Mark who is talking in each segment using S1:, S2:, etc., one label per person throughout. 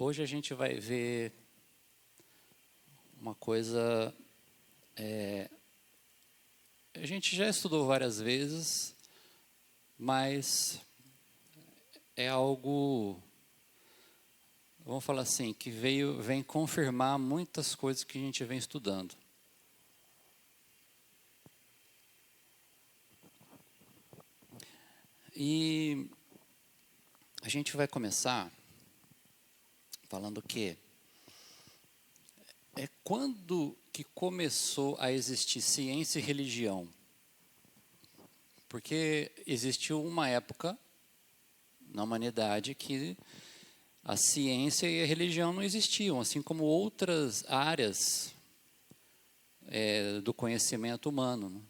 S1: Hoje a gente vai ver uma coisa, a gente já estudou várias vezes, mas é algo, vamos falar assim, que vem confirmar muitas coisas que a gente vem estudando. E a gente vai começar falando que quando que começou a existir ciência e religião. Porque existiu uma época na humanidade que a ciência e a religião não existiam, assim como outras áreas do conhecimento humano, né?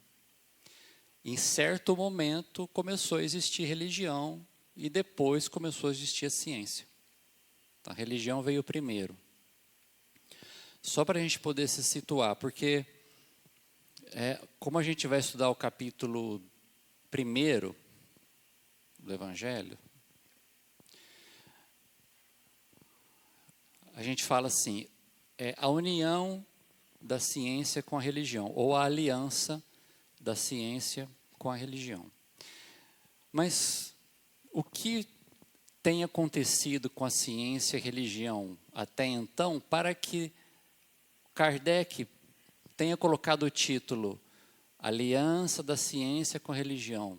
S1: Em certo momento começou a existir religião e depois começou a existir a ciência. A religião veio primeiro. Só para a gente poder se situar, porque como a gente vai estudar o capítulo 1 do Evangelho, a gente fala assim, a união da ciência com a religião, ou a aliança da ciência com a religião. Mas o que tem acontecido com a ciência e a religião até então, para que Kardec tenha colocado o título Aliança da Ciência com a Religião?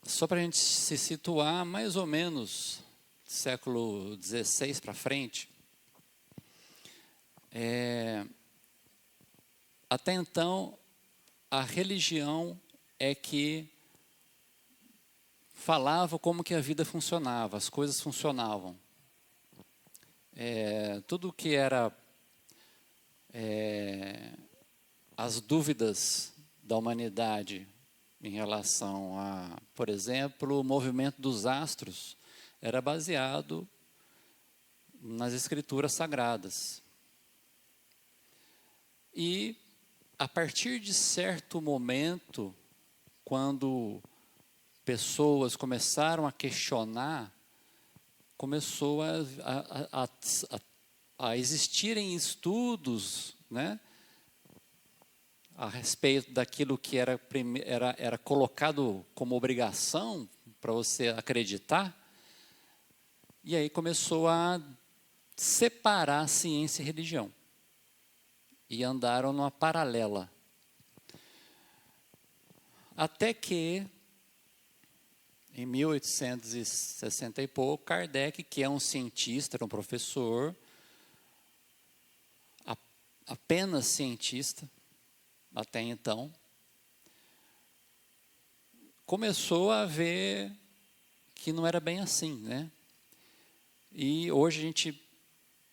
S1: Só para a gente se situar, mais ou menos século XVI para frente, até então a religião é que falava como que a vida funcionava, as coisas funcionavam. Tudo que era as dúvidas da humanidade em relação a, por exemplo, o movimento dos astros, era baseado nas escrituras sagradas. E, a partir de certo momento, quando pessoas começaram a questionar, começou a existirem estudos, né, a respeito daquilo que era colocado como obrigação para você acreditar. E aí começou a separar ciência e religião. E andaram numa paralela. Até que, em 1860 e pouco, Kardec, que é um cientista, era um professor, apenas cientista, até então, começou a ver que não era bem assim, né? E hoje a gente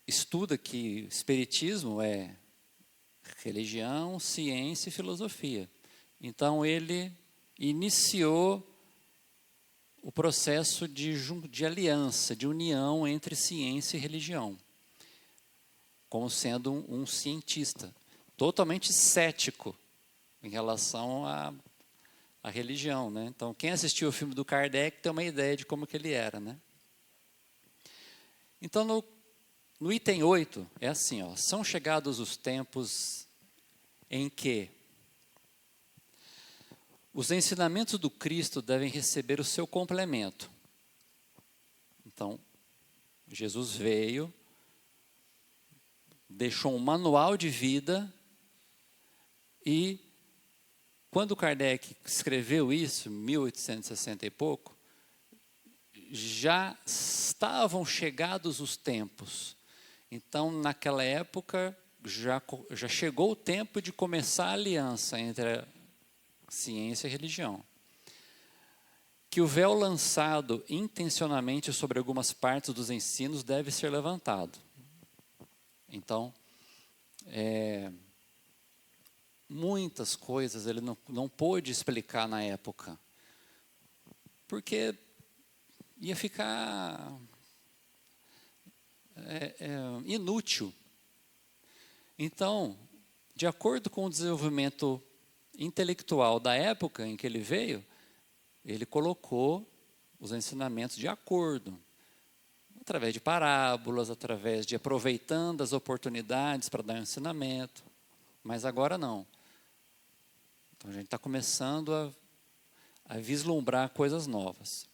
S1: estuda que espiritismo é religião, ciência e filosofia. Então ele iniciou o processo de aliança, de união entre ciência e religião, como sendo um cientista, totalmente cético em relação à religião, né? Então quem assistiu o filme do Kardec tem uma ideia de como que ele era, né? Então no item 8 é assim, ó, são chegados os tempos em que os ensinamentos do Cristo devem receber o seu complemento. Então, Jesus veio, deixou um manual de vida e, quando Kardec escreveu isso, em 1860 e pouco, já estavam chegados os tempos. Então, naquela época, já chegou o tempo de começar a aliança entre a ciência e a religião. Que o véu lançado intencionalmente sobre algumas partes dos ensinos deve ser levantado. Então, muitas coisas ele não pôde explicar na época, porque ia ficar inútil. Então, de acordo com o desenvolvimento intelectual da época em que ele veio, ele colocou os ensinamentos de acordo. através de parábolas, através de aproveitando as oportunidades para dar um ensinamento. Mas agora não. Então a gente está começando a vislumbrar coisas novas.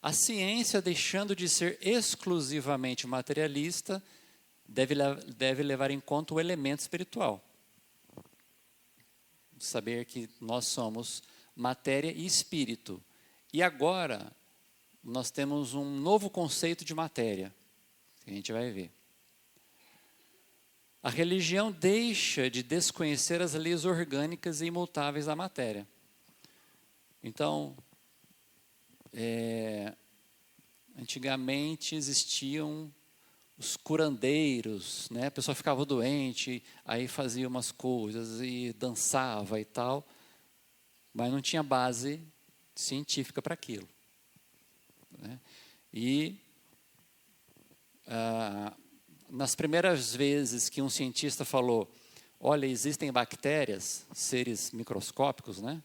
S1: A ciência, deixando de ser exclusivamente materialista, deve levar em conta o elemento espiritual. Saber que nós somos matéria e espírito. E agora, nós temos um novo conceito de matéria, que a gente vai ver. A religião deixa de desconhecer as leis orgânicas e imutáveis da matéria. Então, antigamente existiam os curandeiros, né? A pessoa ficava doente, aí fazia umas coisas e dançava e tal, mas não tinha base científica para aquilo, né? E nas primeiras vezes que um cientista falou, olha, existem bactérias, seres microscópicos, né?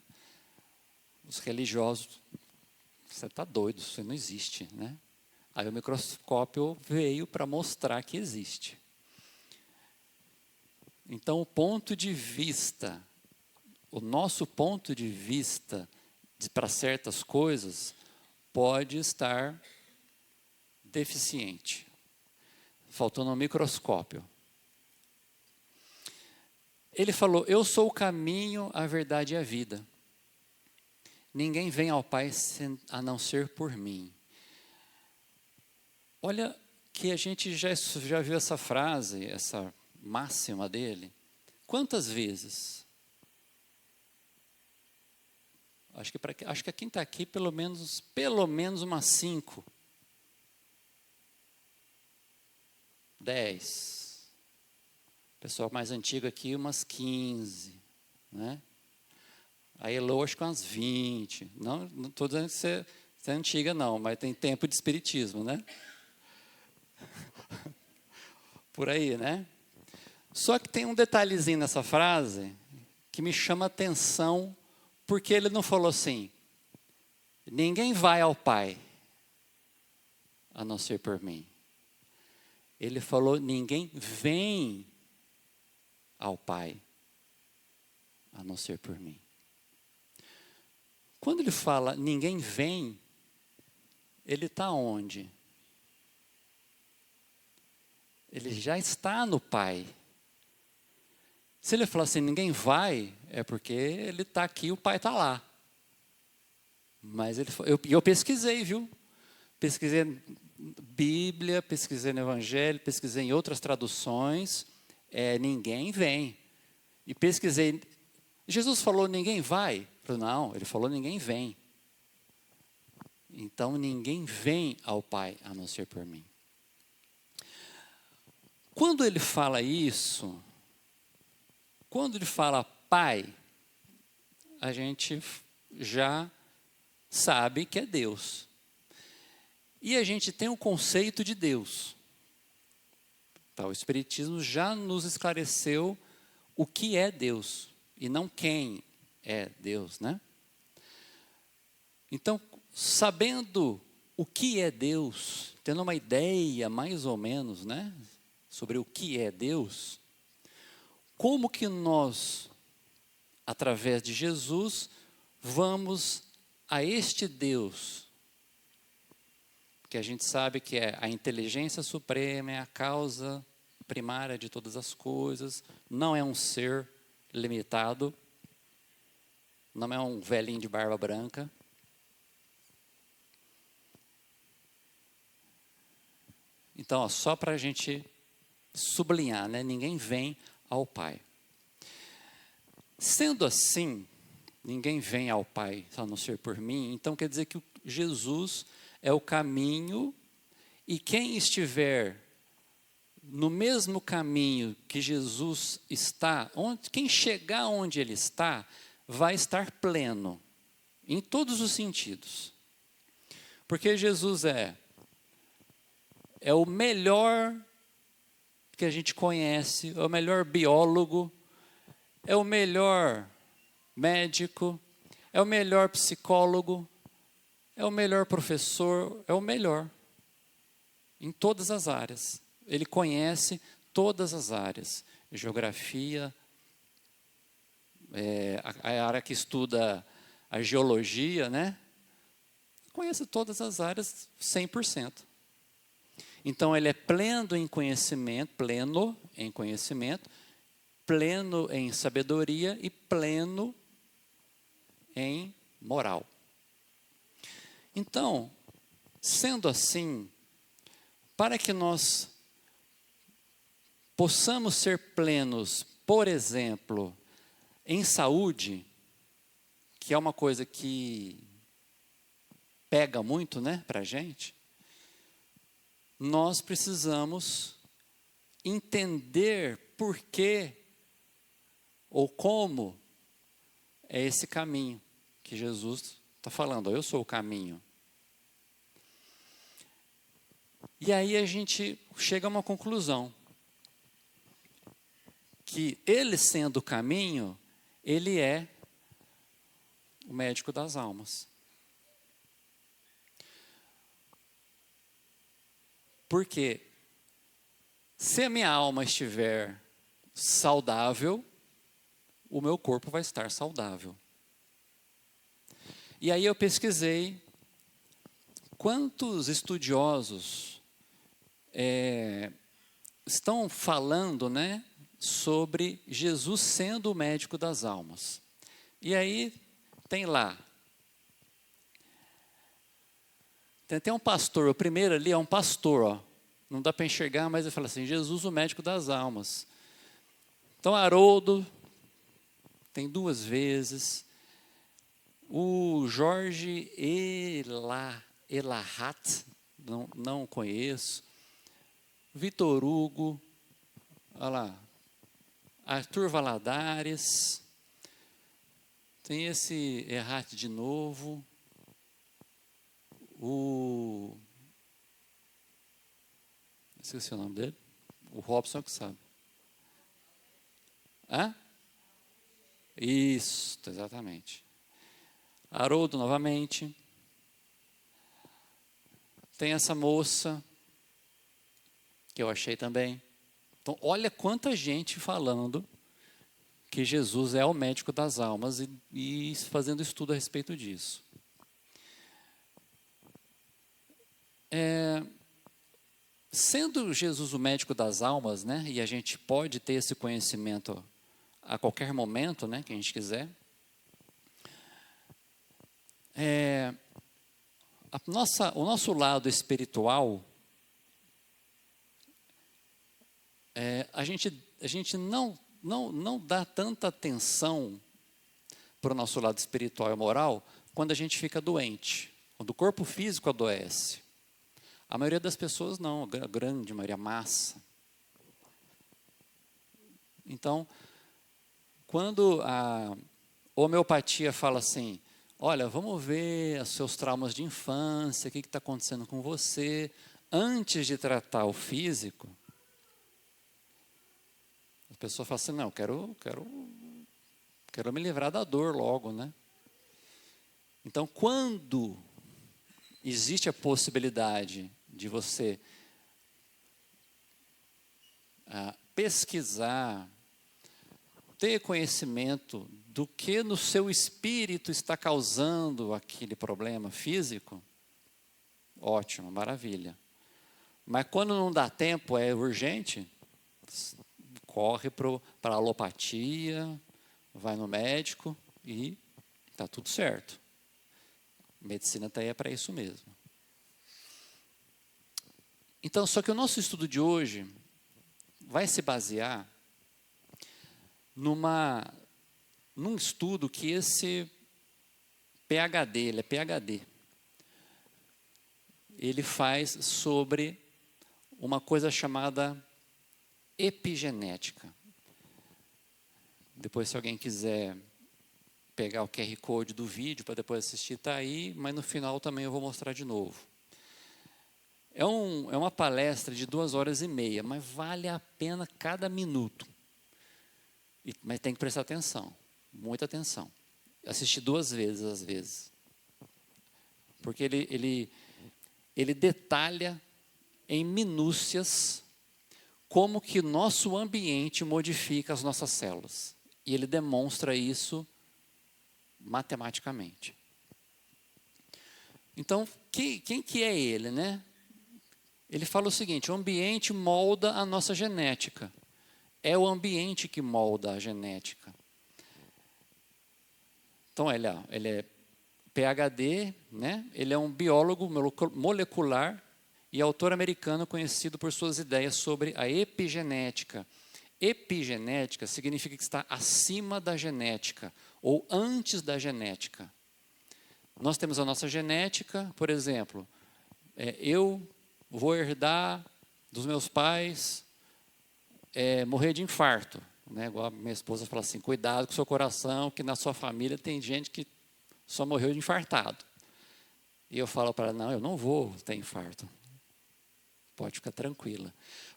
S1: Os religiosos, você está doido, isso não existe, né? Aí o microscópio veio para mostrar que existe. Então, o nosso ponto de vista para certas coisas pode estar deficiente, faltando um microscópio. Ele falou, eu sou o caminho, a verdade e a vida. Ninguém vem ao Pai a não ser por mim. Olha que a gente já viu essa frase, essa máxima dele. Quantas vezes? Acho que quem está aqui, pelo menos umas 5. 10. Pessoal mais antigo aqui, umas 15. Né? A Elo, acho que umas 20. Não estou dizendo que você é antiga, não, mas tem tempo de espiritismo, né? Por aí, né? Só que tem um detalhezinho nessa frase que me chama a atenção, porque ele não falou assim, ninguém vai ao Pai a não ser por mim. Ele falou, ninguém vem ao Pai a não ser por mim. Quando ele fala, ninguém vem, ele está onde? Ele já está no Pai. Se ele falar assim, ninguém vai, é porque ele está aqui, o Pai está lá. Mas eu pesquisei, viu? Pesquisei Bíblia, pesquisei no Evangelho, pesquisei em outras traduções. Ninguém vem. E pesquisei. Jesus falou, ninguém vai? Eu falei, não, ele falou, ninguém vem. Então, ninguém vem ao Pai a não ser por mim. Quando ele fala isso, quando ele fala Pai, a gente já sabe que é Deus. E a gente tem um conceito de Deus. Tá, o Espiritismo já nos esclareceu o que é Deus, e não quem é Deus, né? Então, sabendo o que é Deus, tendo uma ideia mais ou menos, né, sobre o que é Deus, como que nós, através de Jesus, vamos a este Deus, que a gente sabe que é a inteligência suprema, é a causa primária de todas as coisas, não é um ser limitado, não é um velhinho de barba branca. Então, só para a gente sublinhar, né? Ninguém vem ao Pai. Sendo assim, ninguém vem ao Pai a não ser por mim, então quer dizer que Jesus é o caminho, e quem estiver no mesmo caminho que Jesus está, quem chegar onde ele está, vai estar pleno, em todos os sentidos. Porque Jesus é o melhor que a gente conhece, é o melhor biólogo, é o melhor médico, é o melhor psicólogo, é o melhor professor, é o melhor. em todas as áreas. Ele conhece todas as áreas. Geografia, a área que estuda a geologia, né? Conhece todas as áreas 100%. Então, ele é pleno em conhecimento, pleno em sabedoria e pleno em moral. Então, sendo assim, para que nós possamos ser plenos, por exemplo, em saúde, que é uma coisa que pega muito, né, para a gente, nós precisamos entender por que ou como é esse caminho que Jesus está falando. Eu sou o caminho. E aí a gente chega a uma conclusão. Que ele sendo o caminho, ele é o médico das almas. Porque se a minha alma estiver saudável, o meu corpo vai estar saudável. E aí eu pesquisei quantos estudiosos estão falando, né, sobre Jesus sendo o médico das almas. E aí tem lá. Tem até um pastor, o primeiro ali é um pastor, ó. Não dá para enxergar, mas ele fala assim, Jesus o médico das almas. Então Haroldo tem 2 vezes. O Jorge Elahat, não conheço. Vitor Hugo, olha lá. Arthur Valadares. Tem esse Errat de novo. Esqueci o nome dele. O Robson que sabe. Hã? Isso, exatamente. Haroldo novamente. Tem essa moça, que eu achei também. Então, olha quanta gente falando que Jesus é o médico das almas e fazendo estudo a respeito disso. Sendo Jesus o médico das almas, né, e a gente pode ter esse conhecimento a qualquer momento, né, que a gente quiser, o nosso lado espiritual, a gente não dá tanta atenção para o nosso lado espiritual e moral quando a gente fica doente, quando o corpo físico adoece. A maioria das pessoas não, a grande maioria, a massa. Então, quando a homeopatia fala assim, olha, vamos ver os seus traumas de infância, o que está acontecendo com você, antes de tratar o físico, a pessoa fala assim, não, quero me livrar da dor logo, né? Então, quando existe a possibilidade de você pesquisar, ter conhecimento do que no seu espírito está causando aquele problema físico, ótimo, maravilha. Mas quando não dá tempo, é urgente, corre para a alopatia, vai no médico e está tudo certo. A medicina está aí para isso mesmo. Então, só que o nosso estudo de hoje vai se basear num estudo que esse PhD, ele é PhD, ele faz sobre uma coisa chamada epigenética. Depois, se alguém quiser pegar o QR Code do vídeo para depois assistir, está aí, mas no final também eu vou mostrar de novo. É uma palestra de 2h30, mas vale a pena cada minuto. Mas tem que prestar atenção, muita atenção. Assistir 2 vezes, às vezes. Porque ele detalha em minúcias como que nosso ambiente modifica as nossas células. E ele demonstra isso matematicamente. Então, quem que é ele, né? Ele fala o seguinte: o ambiente molda a nossa genética. É o ambiente que molda a genética. Então, ele é PhD, né? Ele é um biólogo molecular e autor americano conhecido por suas ideias sobre a epigenética. Epigenética significa que está acima da genética ou antes da genética. Nós temos a nossa genética, por exemplo, eu vou herdar dos meus pais morrer de infarto. Né? Igual a minha esposa fala assim, cuidado com o seu coração, que na sua família tem gente que só morreu de infartado. E eu falo para ela, não, eu não vou ter infarto. Pode ficar tranquila.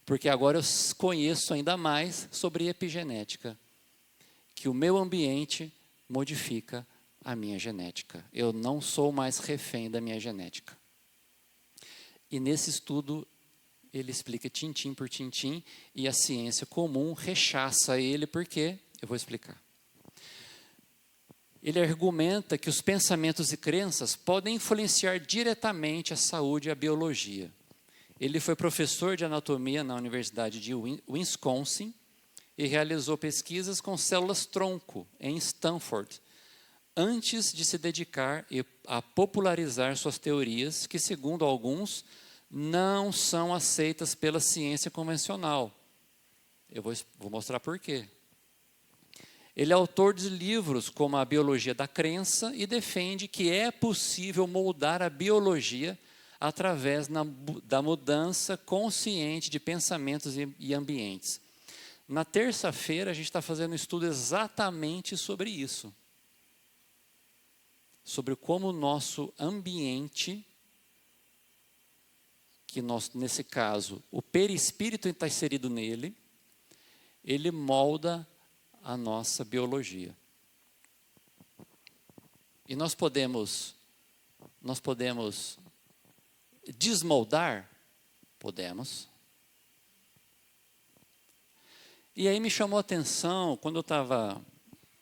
S1: Porque agora eu conheço ainda mais sobre epigenética, que o meu ambiente modifica a minha genética. Eu não sou mais refém da minha genética. E nesse estudo, ele explica tintim por tintim, e a ciência comum rechaça ele, porque eu vou explicar. Ele argumenta que os pensamentos e crenças podem influenciar diretamente a saúde e a biologia. Ele foi professor de anatomia na Universidade de Wisconsin e realizou pesquisas com células-tronco em Stanford, antes de se dedicar a popularizar suas teorias, que, segundo alguns, não são aceitas pela ciência convencional. Eu vou mostrar por quê. Ele é autor de livros como A Biologia da Crença e defende que é possível moldar a biologia através da mudança consciente de pensamentos e ambientes. Na terça-feira, a gente está fazendo um estudo exatamente sobre isso. Sobre como o nosso ambiente, que nós, nesse caso, o perispírito está inserido nele, ele molda a nossa biologia. E nós podemos desmoldar? Podemos. E aí me chamou a atenção, quando eu estava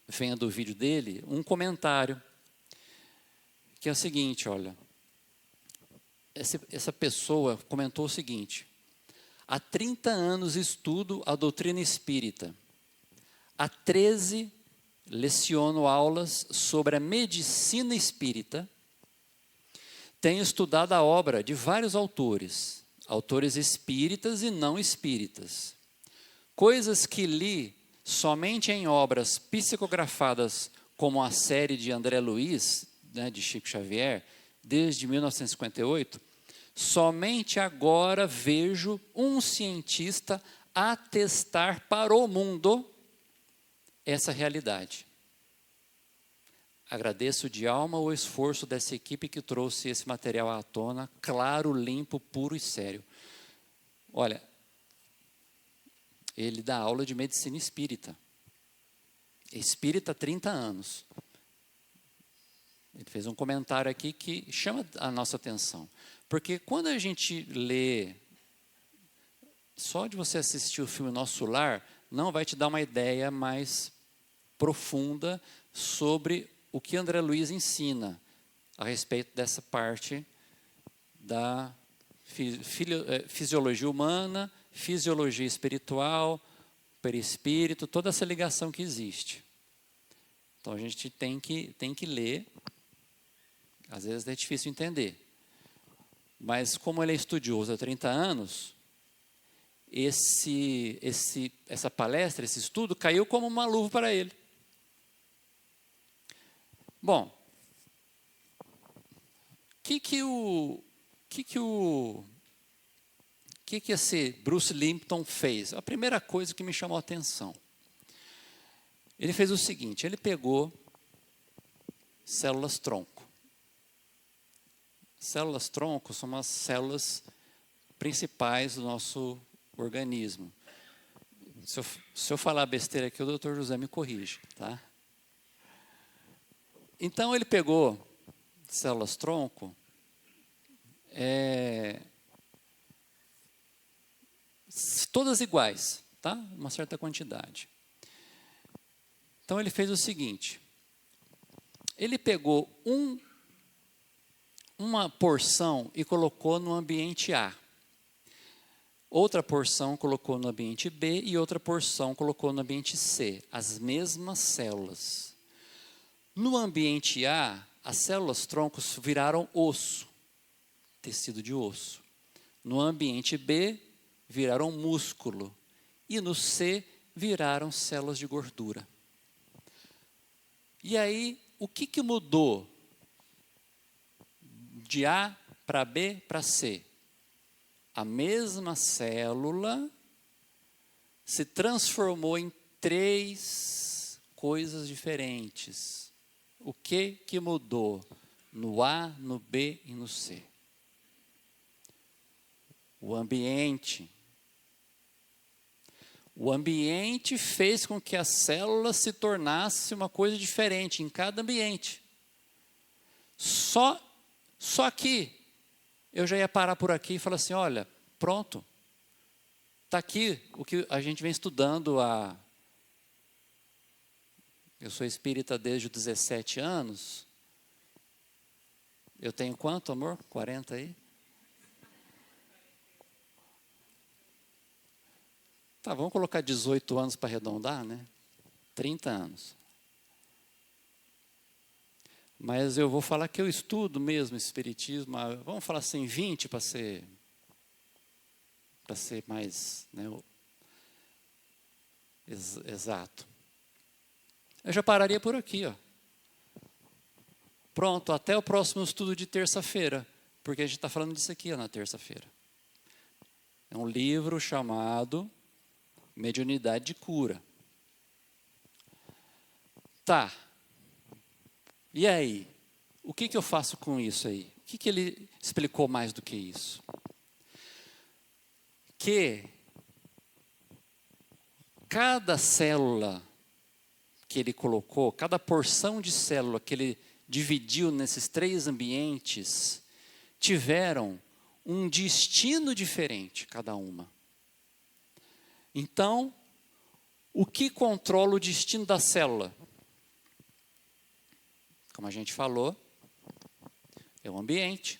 S1: vendo o vídeo dele, um comentário, que é o seguinte, olha, essa pessoa comentou o seguinte: há 30 anos estudo a doutrina espírita. Há 13 leciono aulas sobre a medicina espírita. Tenho estudado a obra de vários autores espíritas e não espíritas. Coisas que li somente em obras psicografadas, como a série de André Luiz, né, de Chico Xavier, desde 1958, somente agora vejo um cientista atestar para o mundo essa realidade. Agradeço de alma o esforço dessa equipe que trouxe esse material à tona, claro, limpo, puro e sério. Olha, ele dá aula de medicina espírita. Espírita há 30 anos. Ele fez um comentário aqui que chama a nossa atenção. Porque quando a gente lê, só de você assistir o filme Nosso Lar, não vai te dar uma ideia mais profunda sobre o que André Luiz ensina a respeito dessa parte da fisiologia humana, fisiologia espiritual, perispírito, toda essa ligação que existe. Então a gente tem que ler, às vezes é difícil entender. Mas como ele é estudioso há 30 anos, essa palestra, esse estudo, caiu como uma luva para ele. Bom, o que esse Bruce Lipton fez? A primeira coisa que me chamou a atenção. Ele fez o seguinte, ele pegou células-tronco. Células-tronco são as células principais do nosso organismo. Se eu falar besteira aqui, o Dr. José me corrige, tá? Então, ele pegou células-tronco todas iguais, tá? Uma certa quantidade. Então ele fez o seguinte, ele pegou uma porção e colocou no ambiente A. Outra porção colocou no ambiente B e outra porção colocou no ambiente C. As mesmas células. No ambiente A, as células troncos viraram osso, tecido de osso. No ambiente B, viraram músculo. E no C, viraram células de gordura. E aí, o que mudou de A para B para C? A mesma célula se transformou em 3 coisas diferentes. O que mudou no A, no B e no C? O ambiente. O ambiente fez com que a célula se tornasse uma coisa diferente em cada ambiente. Só que eu já ia parar por aqui e falar assim, olha, pronto. Está aqui o que a gente vem estudando Eu sou espírita desde os 17 anos. Eu tenho quanto, amor? 40 aí? Tá, vamos colocar 18 anos para arredondar, né? 30 anos. Mas eu vou falar que eu estudo mesmo espiritismo, vamos falar assim, 20 para ser mais, né, exato. Eu já pararia por aqui, ó. Pronto, até o próximo estudo de terça-feira, porque a gente está falando disso aqui, ó, na terça-feira. É um livro chamado Mediunidade de Cura. Tá. E aí? O que eu faço com isso aí? O que ele explicou mais do que isso? Que cada célula que ele colocou, cada porção de célula que ele dividiu nesses 3 ambientes, tiveram um destino diferente, cada uma. Então, o que controla o destino da célula? Como a gente falou, é o ambiente.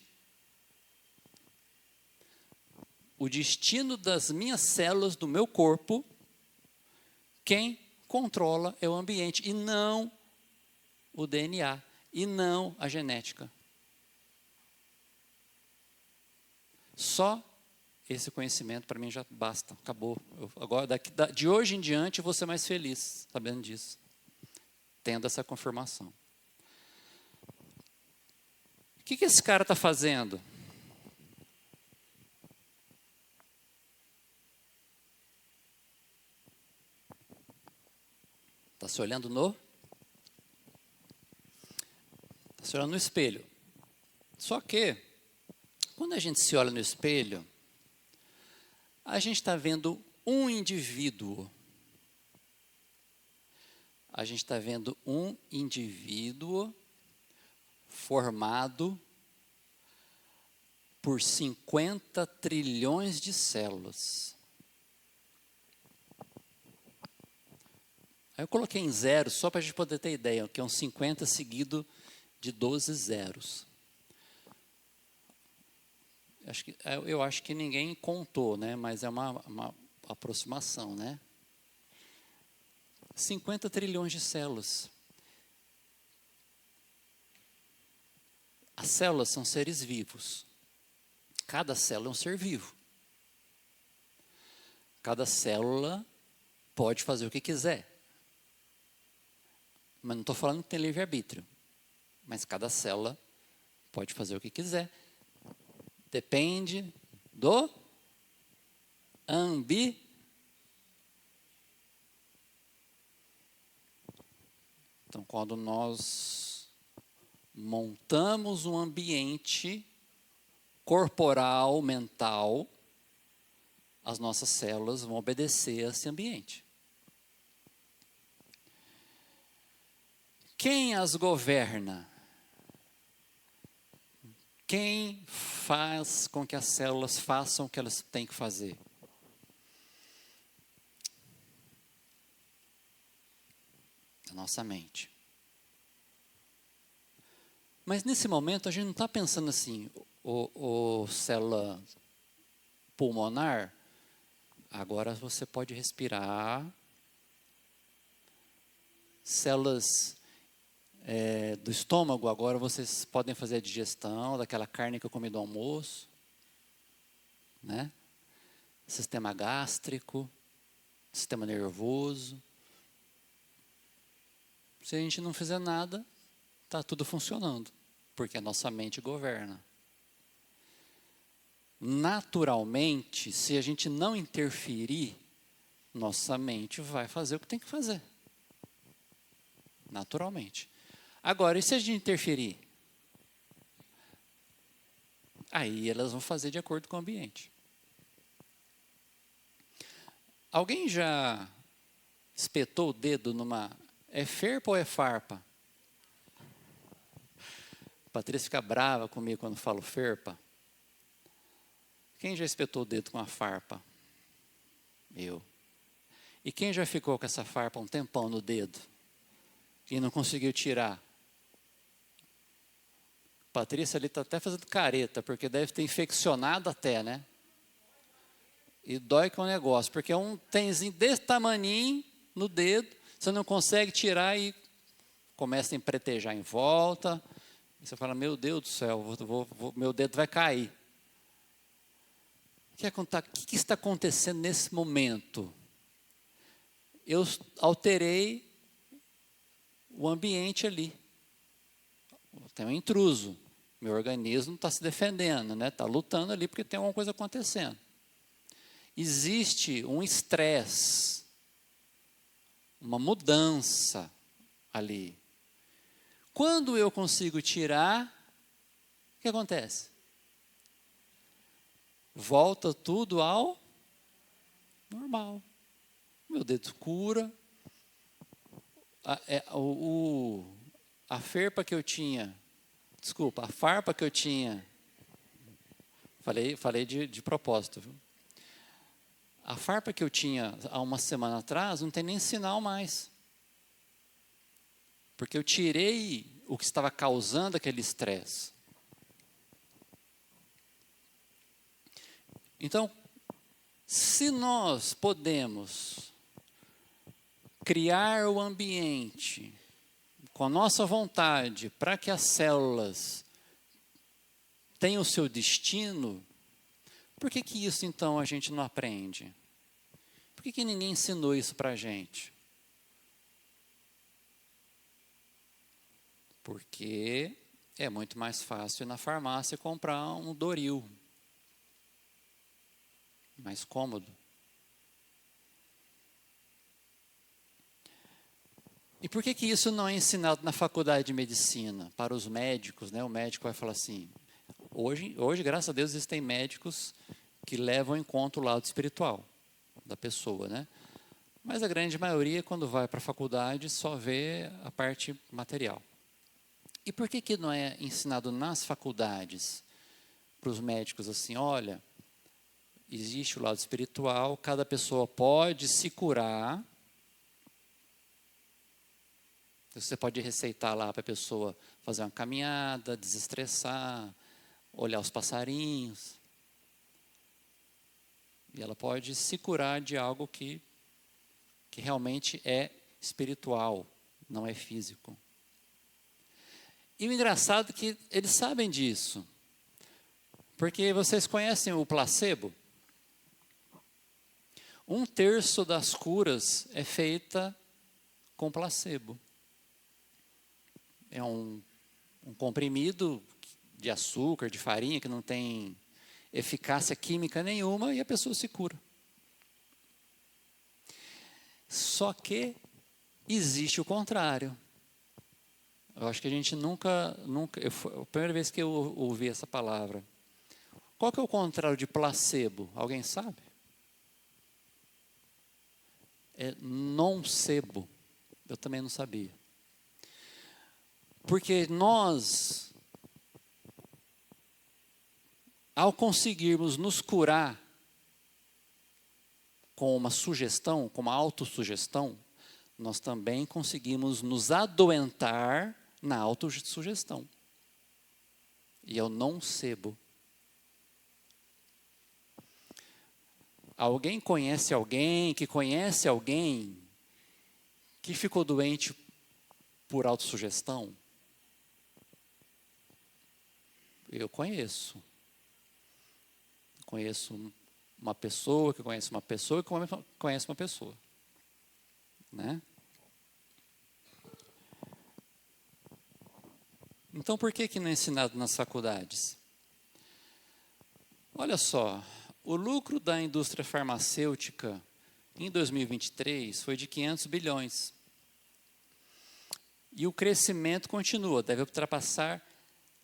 S1: O destino das minhas células do meu corpo, quem controla é o ambiente, e não o DNA, e não a genética. Só esse conhecimento para mim já basta, acabou. Agora, de hoje em diante, eu vou ser mais feliz sabendo disso, tendo essa confirmação. O que esse cara está fazendo? Está se olhando Está se olhando no espelho. Só que, quando a gente se olha no espelho, a gente está vendo um indivíduo. A gente está vendo um indivíduo formado por 50 trilhões de células. Aí eu coloquei em zero, só para a gente poder ter ideia, que é um 50 seguido de 12 zeros. Eu acho que ninguém contou, né? Mas é uma aproximação, né? 50 trilhões de células. As células são seres vivos. Cada célula é um ser vivo. Cada célula pode fazer o que quiser. Mas não estou falando que tem livre-arbítrio. Mas cada célula pode fazer o que quiser. Depende do Então, quando nós montamos um ambiente corporal, mental, as nossas células vão obedecer a esse ambiente. Quem as governa? Quem faz com que as células façam o que elas têm que fazer? A nossa mente. Mas nesse momento a gente não está pensando assim, o célula pulmonar, agora você pode respirar. Células do estômago, agora vocês podem fazer a digestão daquela carne que eu comi do almoço, né? Sistema gástrico, sistema nervoso. Se a gente não fizer nada, está tudo funcionando, porque a nossa mente governa. Naturalmente, se a gente não interferir, nossa mente vai fazer o que tem que fazer. Naturalmente. Agora, e se a gente interferir? Aí elas vão fazer de acordo com o ambiente. Alguém já espetou o dedo numa... É ferpa ou é farpa? A Patrícia fica brava comigo quando falo ferpa. Quem já espetou o dedo com a farpa? Eu. E quem já ficou com essa farpa um tempão no dedo e não conseguiu tirar? Patrícia ali está até fazendo careta, porque deve ter infeccionado até, né? E dói com o negócio, porque é um tenzinho desse tamaninho no dedo, você não consegue tirar e começa a empretejar em volta. E você fala, meu Deus do céu, meu dedo vai cair. O que está acontecendo nesse momento? Eu alterei o ambiente ali. Tem um intruso. Meu organismo está se defendendo, né? Está lutando ali porque tem alguma coisa acontecendo. Existe um estresse, uma mudança ali. Quando eu consigo tirar, o que acontece? Volta tudo ao normal. Meu dedo cura. A farpa que eu tinha, falei de propósito, viu? A farpa que eu tinha há uma semana atrás não tem nem sinal mais. Porque eu tirei o que estava causando aquele estresse. Então, se nós podemos criar o ambiente com a nossa vontade para que as células tenham o seu destino, por que isso então a gente não aprende? Por que ninguém ensinou isso para a gente? Porque é muito mais fácil ir na farmácia comprar um Doril. Mais cômodo. E por que isso não é ensinado na faculdade de medicina? Para os médicos, né? O médico vai falar assim, hoje, graças a Deus, existem médicos que levam em conta o lado espiritual da pessoa, né? Mas a grande maioria, quando vai para a faculdade, só vê a parte material. E por que não é ensinado nas faculdades para os médicos assim, olha, existe o lado espiritual, cada pessoa pode se curar. Você pode receitar lá para a pessoa fazer uma caminhada, desestressar, olhar os passarinhos. E ela pode se curar de algo que realmente é espiritual, não é físico. E o engraçado é que eles sabem disso. Porque vocês conhecem o placebo? 1/3 das curas é feita com placebo. É um comprimido de açúcar, de farinha, que não tem eficácia química nenhuma e a pessoa se cura. Só que existe o contrário. Eu acho que a gente nunca foi a primeira vez que eu ouvi essa palavra. Qual que é o contrário de placebo? Alguém sabe? É nocebo. Eu também não sabia. Porque nós, ao conseguirmos nos curar com uma sugestão, com uma autossugestão, nós também conseguimos nos adoentar na autossugestão. E é o nocebo. Alguém conhece alguém que conhece alguém que ficou doente por autossugestão? Eu conheço. Conheço uma pessoa que conhece uma pessoa que conhece uma pessoa. Né? Então, por que não é ensinado nas faculdades? Olha só, o lucro da indústria farmacêutica em 2023 foi de 500 bilhões. E o crescimento continua, deve ultrapassar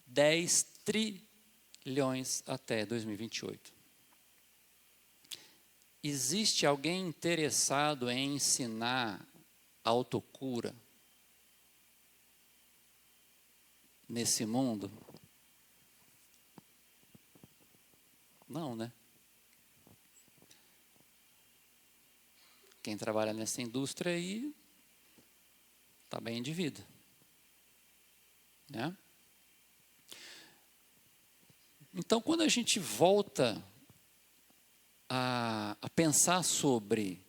S1: 10 trilhões até 2028. Existe alguém interessado em ensinar autocura nesse mundo? Não, né? Quem trabalha nessa indústria aí está bem de vida. Né? Então, quando a gente volta a pensar sobre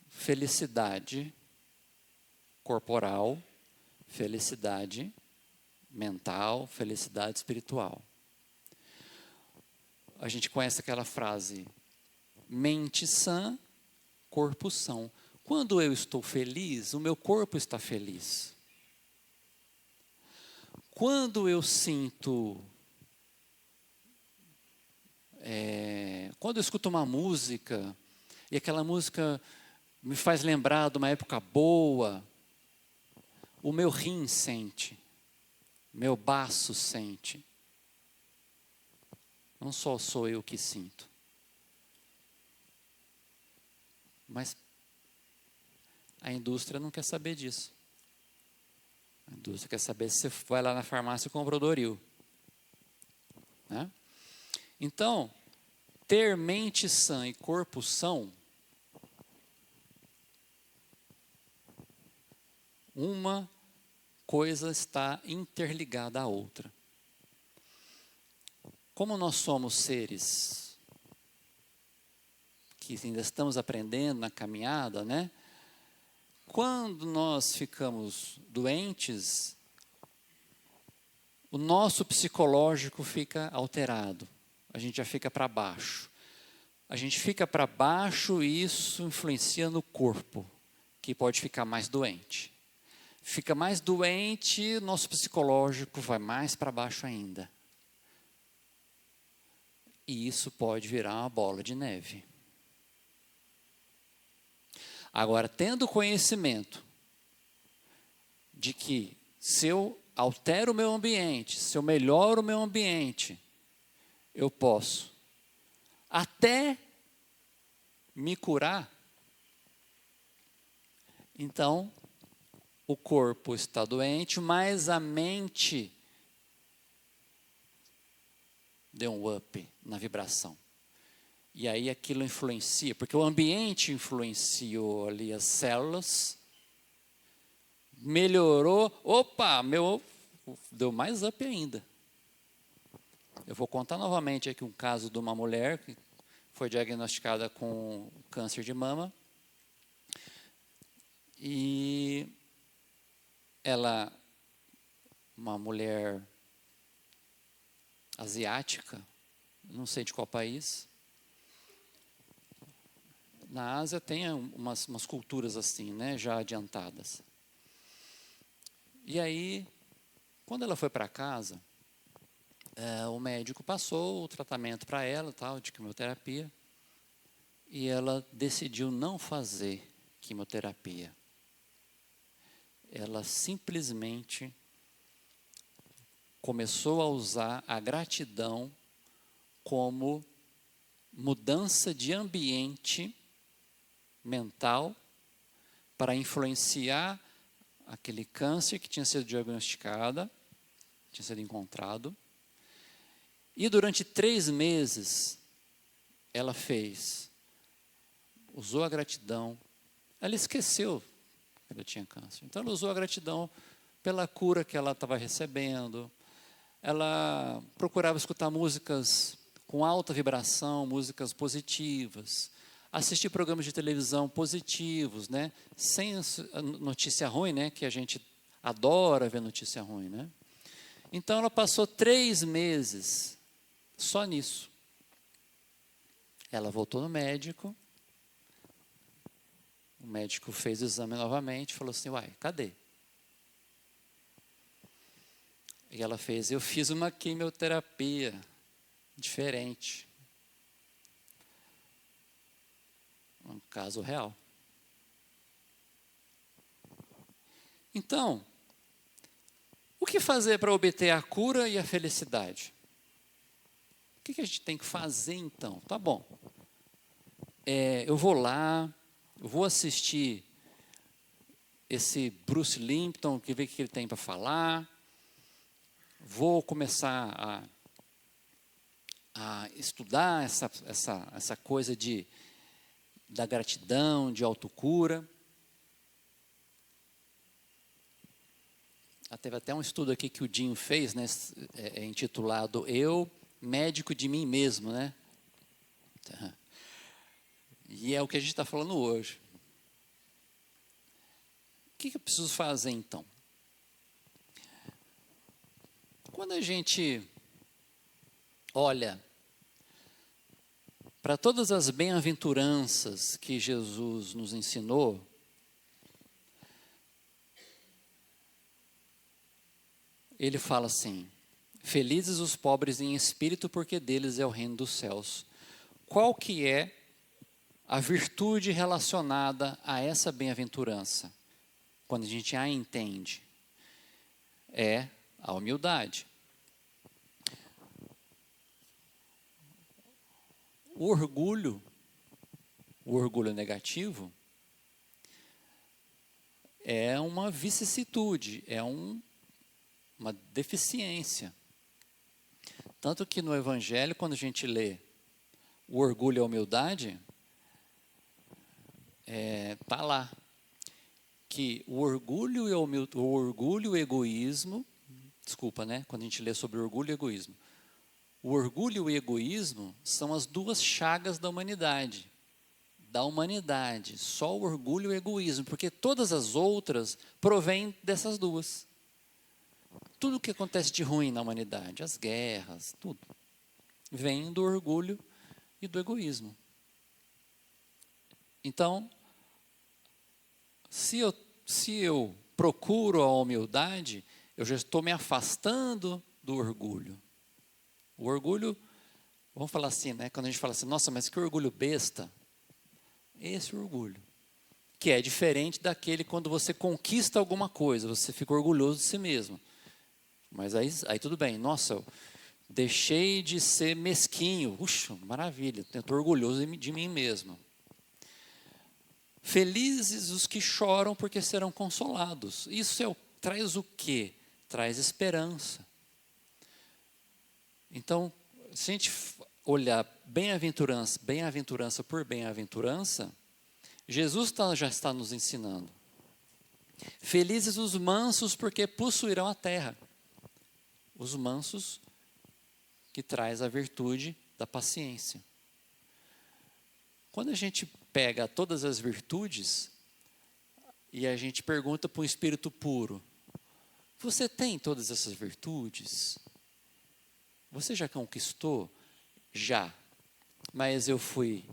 S1: felicidade corporal, felicidade mental, felicidade espiritual. A gente conhece aquela frase, mente sã, corpo são. Quando eu estou feliz, o meu corpo está feliz. Quando eu sinto... quando eu escuto uma música, e aquela música me faz lembrar de uma época boa, o meu rim sente, meu baço sente. Não só sou eu que sinto. Mas a indústria não quer saber disso. A indústria quer saber se você vai lá na farmácia e compra o Doril. Né? Então, ter mente sã e corpo são, uma coisa está interligada à outra. Como nós somos seres que ainda estamos aprendendo na caminhada, né? Quando nós ficamos doentes, o nosso psicológico fica alterado. A gente já fica para baixo. A gente fica para baixo e isso influencia no corpo, que pode ficar mais doente. Fica mais doente, nosso psicológico vai mais para baixo ainda. E isso pode virar uma bola de neve. Agora, tendo conhecimento de que se eu altero o meu ambiente, se eu melhoro o meu ambiente, eu posso até me curar. Então, o corpo está doente, mas a mente deu um up na vibração. E aí aquilo influencia, porque o ambiente influenciou ali as células, melhorou, deu mais up ainda. Eu vou contar novamente aqui um caso de uma mulher que foi diagnosticada com câncer de mama. E ela, uma mulher asiática, não sei de qual país. Na Ásia tem umas culturas assim, né, já adiantadas. E aí, quando ela foi para casa, o médico passou o tratamento para ela, tal, de quimioterapia, e ela decidiu não fazer quimioterapia. Ela simplesmente começou a usar a gratidão como mudança de ambiente mental para influenciar aquele câncer que tinha sido diagnosticado, tinha sido encontrado. E durante 3 meses, ela usou a gratidão, ela esqueceu que ela tinha câncer. Então, ela usou a gratidão pela cura que ela estava recebendo. Ela procurava escutar músicas com alta vibração, músicas positivas, assistir programas de televisão positivos, né? Sem notícia ruim, né? Que a gente adora ver notícia ruim, né? Então, ela passou 3 meses só nisso. Ela voltou no médico, o médico fez o exame novamente, falou assim, uai, cadê? E ela fez, eu fiz uma quimioterapia diferente. Um caso real. Então, o que fazer para obter a cura e a felicidade? O que a gente tem que fazer então? Tá bom. Eu vou lá, eu vou assistir esse Bruce Lipton, que ver o que ele tem para falar. Vou começar a estudar essa coisa da gratidão, de autocura. Teve até um estudo aqui que o Dinho fez, né, intitulado Eu, Médico de Mim Mesmo, né? E é o que a gente está falando hoje. O que eu preciso fazer então? Quando a gente olha para todas as bem-aventuranças que Jesus nos ensinou, ele fala assim, felizes os pobres em espírito, porque deles é o reino dos céus. Qual que é a virtude relacionada a essa bem-aventurança? Quando a gente a entende, é a humildade. O orgulho negativo, é uma vicissitude, é uma deficiência. Tanto que no Evangelho, quando a gente lê o orgulho e a humildade, está lá. Que o orgulho e o egoísmo, desculpa, né? Quando a gente lê sobre orgulho e egoísmo. O orgulho e o egoísmo são as 2 chagas da humanidade. Só o orgulho e o egoísmo, porque todas as outras provêm dessas 2. Tudo o que acontece de ruim na humanidade, as guerras, tudo, vem do orgulho e do egoísmo. Então, se eu procuro a humildade, eu já estou me afastando do orgulho. O orgulho, vamos falar assim, né? Quando a gente fala assim, nossa, mas que orgulho besta. Esse orgulho. Que é diferente daquele quando você conquista alguma coisa, você fica orgulhoso de si mesmo. Mas aí tudo bem, nossa, eu deixei de ser mesquinho. Puxa, maravilha, estou orgulhoso de mim mesmo. Felizes os que choram, porque serão consolados. Isso traz o quê? Traz esperança. Então, se a gente olhar bem-aventurança por bem-aventurança, Jesus já está nos ensinando. Felizes os mansos, porque possuirão a terra. Os mansos, que traz a virtude da paciência. Quando a gente pega todas as virtudes e a gente pergunta para um espírito puro, você tem todas essas virtudes? Você já conquistou? Já. Mas eu fui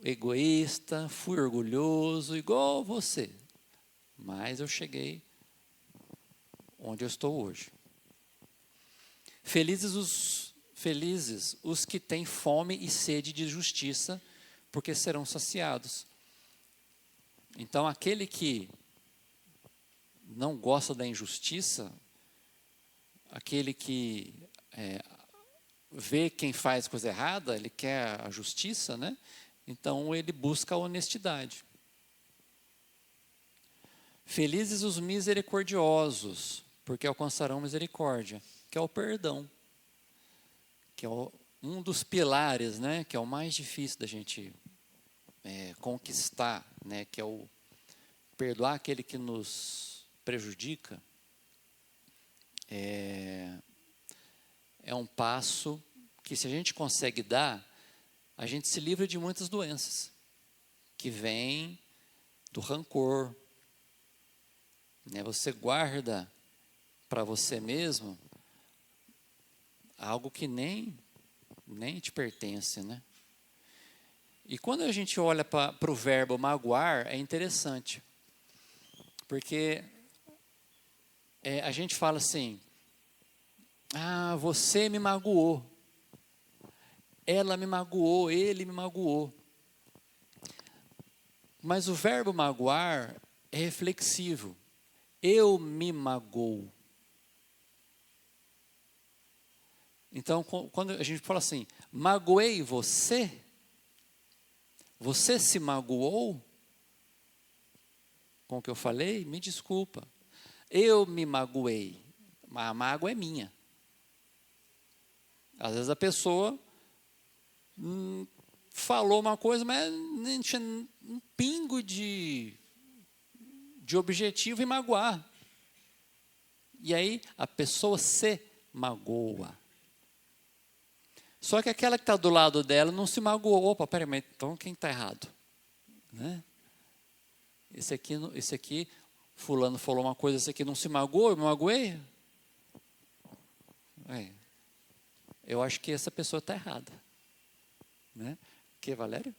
S1: egoísta, fui orgulhoso, igual você. Mas eu cheguei onde eu estou hoje. Felizes os que têm fome e sede de justiça, porque serão saciados. Então, aquele que não gosta da injustiça, aquele que vê quem faz coisa errada, ele quer a justiça, né? Então, ele busca a honestidade. Felizes os misericordiosos, porque alcançarão misericórdia, que é o perdão, que é um dos pilares, né? Que é o mais difícil da gente conquistar, né, que é o perdoar aquele que nos prejudica, é um passo que, se a gente consegue dar, a gente se livra de muitas doenças que vêm do rancor, né? Você guarda para você mesmo algo que nem te pertence, né? E quando a gente olha para o verbo magoar, é interessante, porque a gente fala assim: ah, você me magoou, ela me magoou, ele me magoou. Mas o verbo magoar é reflexivo. Eu me magoo. Então, quando a gente fala assim, magoei você, você se magoou com o que eu falei? Me desculpa. Eu me magoei. A mágoa é minha. Às vezes a pessoa falou uma coisa, mas nem tinha um pingo de objetivo em magoar. E aí a pessoa se magoa. Só que aquela que está do lado dela não se magoou. Opa, peraí, mas então quem está errado? Né? Esse aqui, fulano falou uma coisa, esse aqui não se magoou, eu me magoei? Eu acho que essa pessoa está errada. Né? Que, Valério?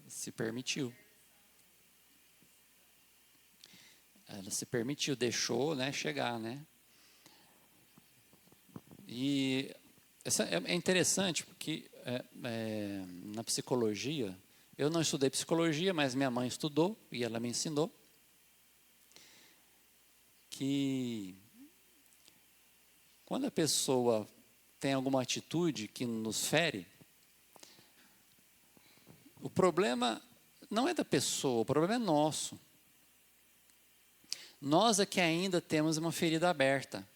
S1: Se permitiu. Ela se permitiu, deixou, né, chegar, né? E é interessante porque na psicologia, eu não estudei psicologia, mas minha mãe estudou e ela me ensinou que quando a pessoa tem alguma atitude que nos fere, o problema não é da pessoa, o problema é nosso. Nós é que ainda temos uma ferida aberta.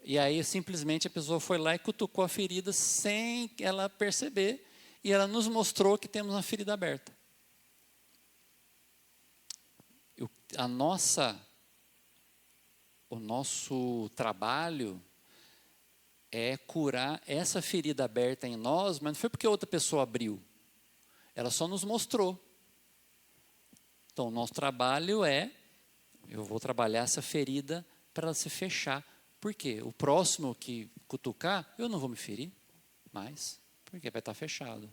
S1: E aí simplesmente a pessoa foi lá e cutucou a ferida sem ela perceber, e ela nos mostrou que temos uma ferida aberta. O nosso trabalho é curar essa ferida aberta em nós, mas não foi porque outra pessoa abriu. Ela só nos mostrou. Então, o nosso trabalho eu vou trabalhar essa ferida para ela se fechar. Por quê? O próximo que cutucar, eu não vou me ferir mais, porque vai estar fechado.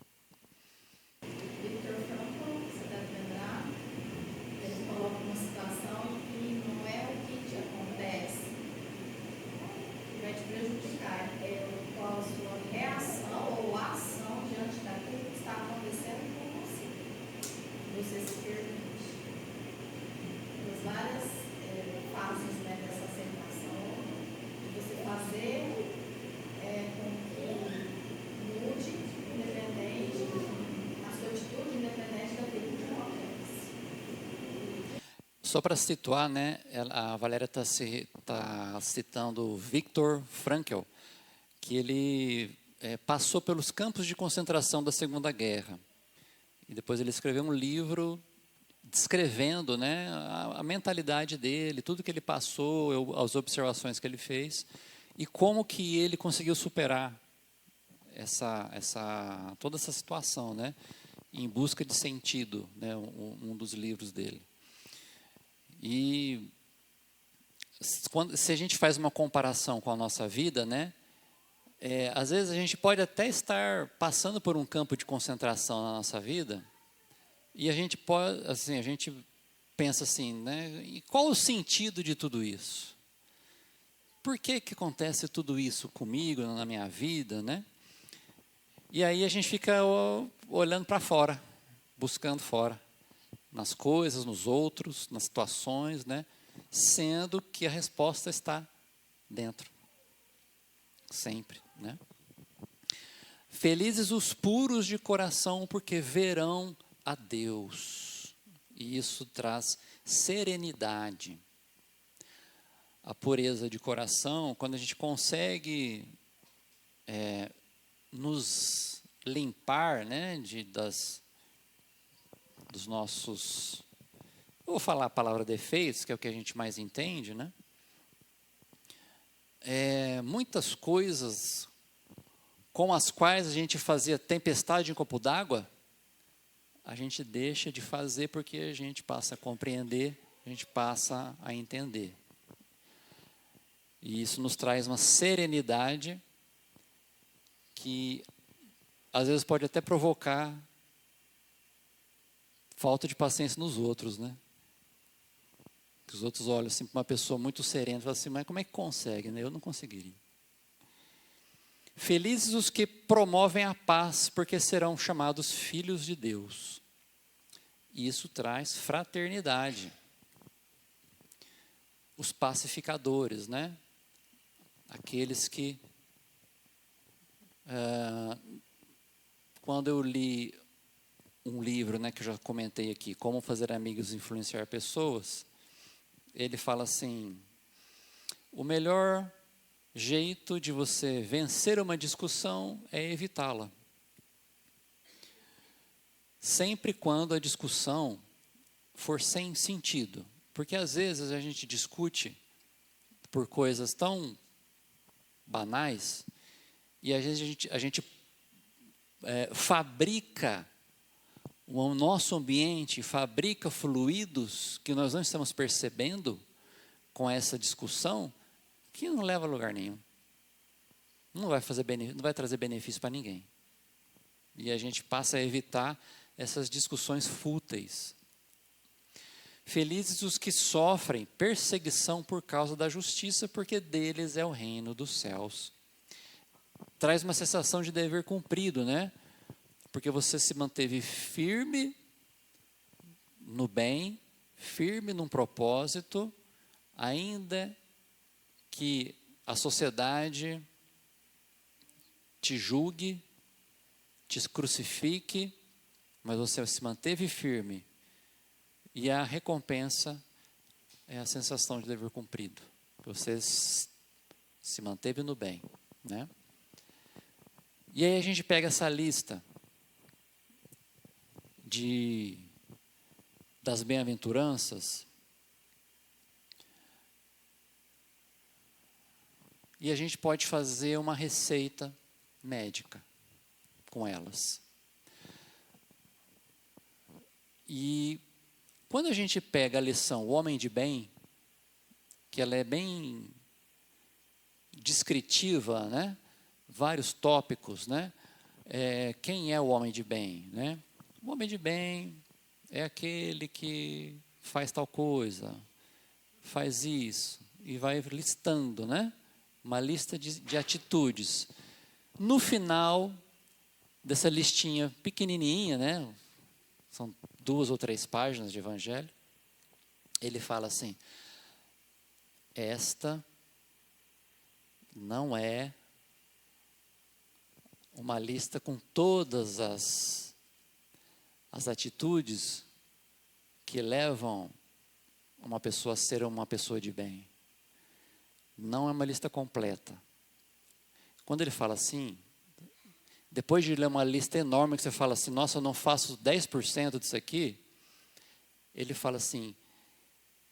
S2: Victor Frankl, você deve lembrar, ele coloca uma situação que não é o que te acontece que vai te prejudicar, é qual a sua reação ou ação diante daquilo que está acontecendo com você. Você se permite. Temos várias fases, né, dessa aceitação, de você fazer com que mude, independente, a sua atitude independente daquilo que acontece.
S1: Só para situar, né, a Valéria está citando o Viktor Frankl, que ele passou pelos campos de concentração da Segunda Guerra. E depois ele escreveu um livro descrevendo, né, a mentalidade dele, tudo que ele passou, as observações que ele fez, e como que ele conseguiu superar toda essa situação, né, em busca de sentido, né, um dos livros dele. E se a gente faz uma comparação com a nossa vida, né, às vezes a gente pode até estar passando por um campo de concentração na nossa vida, e a gente pensa assim, né, e qual o sentido de tudo isso? Por que acontece tudo isso comigo, na minha vida, né? E aí a gente fica olhando para fora, buscando fora, nas coisas, nos outros, nas situações, né? Sendo que a resposta está dentro, sempre, né? Felizes os puros de coração, porque verão a Deus. E isso traz serenidade. a pureza de coração, quando a gente consegue nos limpar, né, dos nossos, eu vou falar a palavra defeitos, que é o que a gente mais entende, né? Muitas coisas com as quais a gente fazia tempestade em copo d'água, a gente deixa de fazer porque a gente passa a compreender, a gente passa a entender. E isso nos traz uma serenidade que às vezes pode até provocar falta de paciência nos outros, né? Que os outros olham assim para uma pessoa muito serena e falam assim, mas como é que consegue, né? Eu não conseguiria. Felizes os que promovem a paz, porque serão chamados filhos de Deus. E isso traz fraternidade. Os pacificadores, né? Aqueles que, quando eu li um livro, né, que eu já comentei aqui, Como Fazer Amigos e Influenciar Pessoas, ele fala assim, o melhor jeito de você vencer uma discussão é evitá-la. Sempre quando a discussão for sem sentido. Porque às vezes a gente discute por coisas tão banais e às vezes a gente fabrica o nosso ambiente, fabrica fluidos que nós não estamos percebendo com essa discussão, que não leva a lugar nenhum. Não vai trazer benefício para ninguém. E a gente passa a evitar essas discussões fúteis. Felizes os que sofrem perseguição por causa da justiça, porque deles é o reino dos céus. Traz uma sensação de dever cumprido, né? Porque você se manteve firme no bem, firme num propósito, ainda que a sociedade te julgue, te crucifique, mas você se manteve firme. E a recompensa é a sensação de dever cumprido. Você se manteve no bem, né? E aí a gente pega essa lista das bem-aventuranças e a gente pode fazer uma receita médica com elas. E quando a gente pega a lição O Homem de Bem, que ela é bem descritiva, né? Vários tópicos, né? Quem é o homem de bem, né? O homem de bem é aquele que faz tal coisa, faz isso, e vai listando, né? Uma lista de atitudes. No final dessa listinha pequenininha, né? São 2 ou 3 páginas de evangelho, ele fala assim, esta não é uma lista com todas as atitudes que levam uma pessoa a ser uma pessoa de bem. Não é uma lista completa. Quando ele fala assim, depois de ler uma lista enorme que você fala assim, nossa, eu não faço 10% disso aqui, ele fala assim,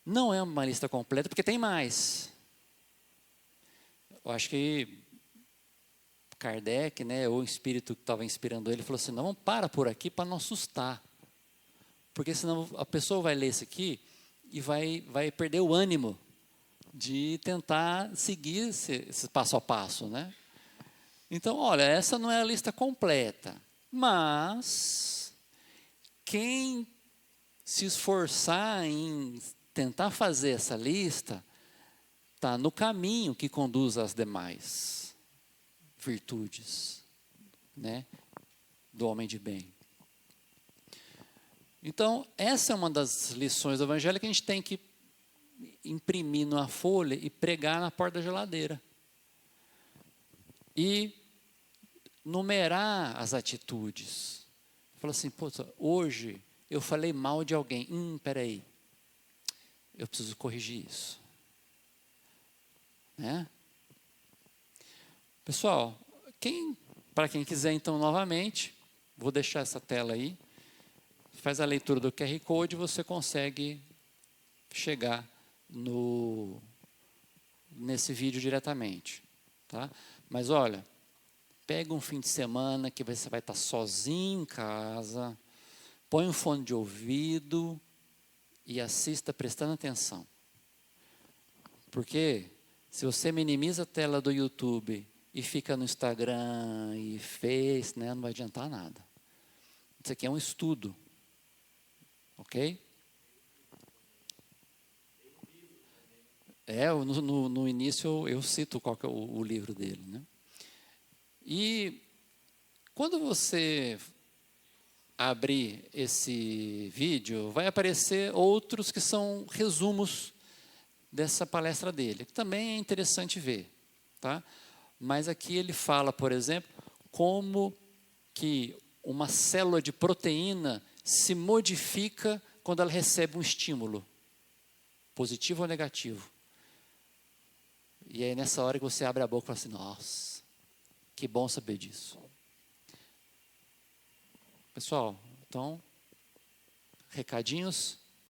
S1: não é uma lista completa porque tem mais. Eu acho que Kardec, né, ou o espírito que estava inspirando ele, falou assim, não, para por aqui para não assustar. Porque senão a pessoa vai ler isso aqui e vai perder o ânimo de tentar seguir esse passo a passo, né? Então, olha, essa não é a lista completa, mas quem se esforçar em tentar fazer essa lista, está no caminho que conduz às demais virtudes, né, do homem de bem. Então, essa é uma das lições do Evangelho que a gente tem que imprimir numa folha e pregar na porta da geladeira. E numerar as atitudes. Fala assim, pô, hoje eu falei mal de alguém. Peraí, eu preciso corrigir isso. né? Pessoal, para quem quiser, então, novamente, vou deixar essa tela aí. Faz a leitura do QR Code e você consegue chegar nesse vídeo diretamente. Tá? Mas olha, pega um fim de semana que você vai estar sozinho em casa, põe um fone de ouvido e assista prestando atenção. Porque se você minimiza a tela do YouTube e fica no Instagram e Face, né, não vai adiantar nada. Isso aqui é um estudo. Ok? No início eu cito qual que é o livro dele, né? E quando você abrir esse vídeo, vai aparecer outros que são resumos dessa palestra dele, que também é interessante ver, tá? Mas aqui ele fala, por exemplo, como que uma célula de proteína se modifica quando ela recebe um estímulo, positivo ou negativo. E aí nessa hora que você abre a boca e fala assim, nossa, que bom saber disso. Pessoal, então, recadinhos.